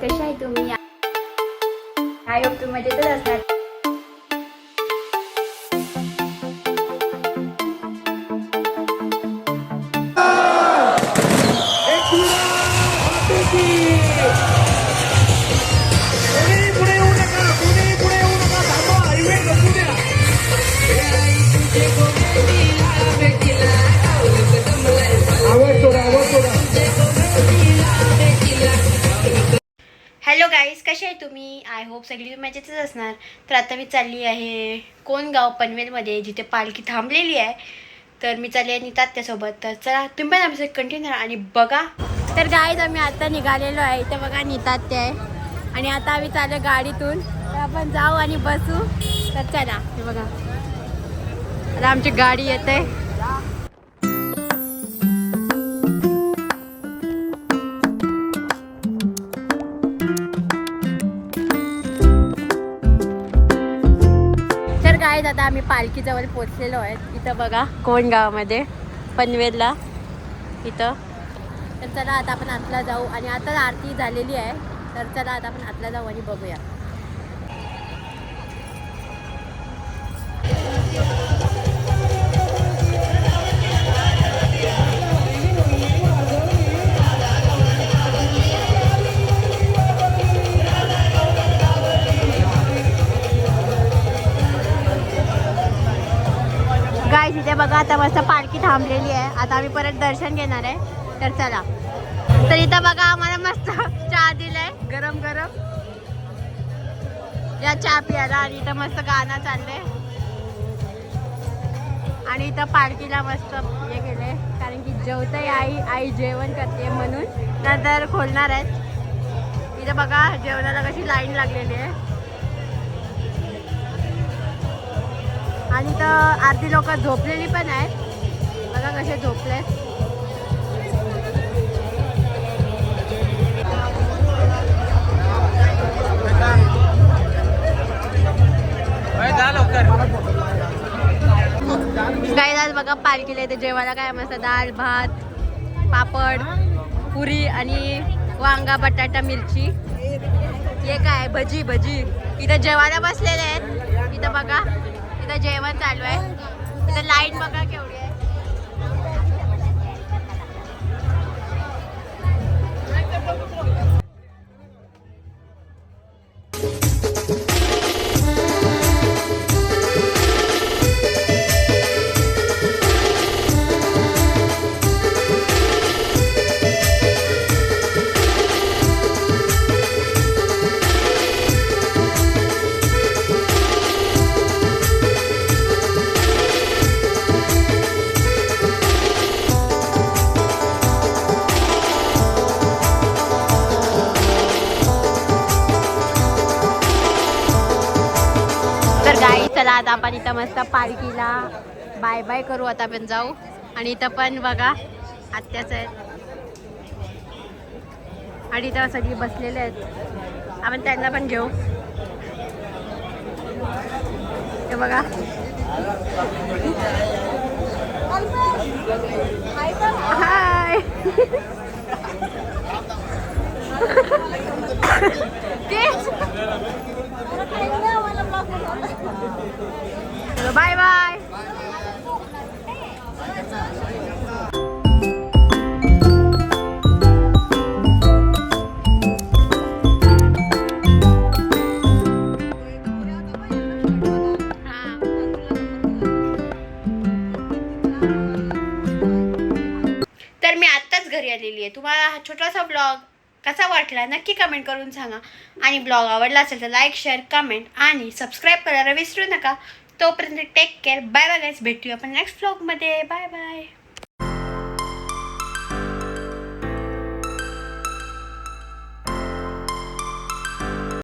कशा आहे तुम्ही? आय होप तुम्ही मजेतच असणार. हॅलो गाईज, कसे आहे तुम्ही? आय होप सगळी मजेतच असणार. तर आता मी चालली आहे कोणगाव पनवेलमध्ये, जिथे पालखी थांबलेली आहे. तर मी चालली आहे नितात्यासोबत. तर चला तुम्ही पण आमचं कंटिन्यू आणि बघा. तर गाईज आम्ही आता निघालेलो आहे. इथं बघा नितात्या आहे आणि आता आम्ही चाललो गाडीतून. तर आपण जाऊ आणि बसू. तर चला, हे बघा आता आमची गाडी येते. आता आम्ही पालखीजवळ पोचलेलो आहे. इथं बघा कोणगावामध्ये पनवेलला इथं. तर चला आता आपण आतला जाऊ आणि आता आरती झालेली आहे. तर चला आता आपण आतला जाऊ आणि बघूया. गाईस इथे बघा आता मस्त पालखी थांबलेली आहे. आता आम्ही परत दर्शन घेणार आहे. तर चला. तर इथं बघा आम्हाला मस्त चहा दिलाय गरम गरम. या चहा प्यायला आणि इथं मस्त गाणं चाललंय आणि इथं पालखीला मस्त हे केलंय, कारण की जेवतंय आई जेवण करते म्हणून. नंतर खोलणार आहेत. इथं बघा जेवणाला कशी लाईन लागलेली आहे आणि तर अर्धी लोक झोपलेली पण आहेत. बघा कसे झोपले. गाईला बघा पालखीला इथे जेवायला काय मस्त डाळ भात पापड पुरी आणि वांगा बटाटा मिरची. हे काय भजी भजी. इथं जेवायला बसलेले आहेत. इथं बघा इथं जेवण चालू आहे. इथं लाईन बघा केवढी आहे. चला आता आपण इथं मस्त पालखीला बाय बाय करू. आता आपण जाऊ आणि इथं पण बघा आत्याच आहेत आणि इथं सगळी बसलेले आहेत. आपण त्यांना पण घेऊ. हे बघा हाय. Bye bye. तर मी आत्ताच घरी आलेली आहे. तुम्हाला हा छोटासा ब्लॉग कसा वाटला नक्की कमेंट करून सांगा. आणि ब्लॉग आवडला असेल तर लाईक शेअर कमेंट आणि सबस्क्राईब करायला विसरू नका. तोपर्यंत take care. Bye bye guys. भेटूया आपण नेक्स्ट ब्लॉगमध्ये. Bye bye.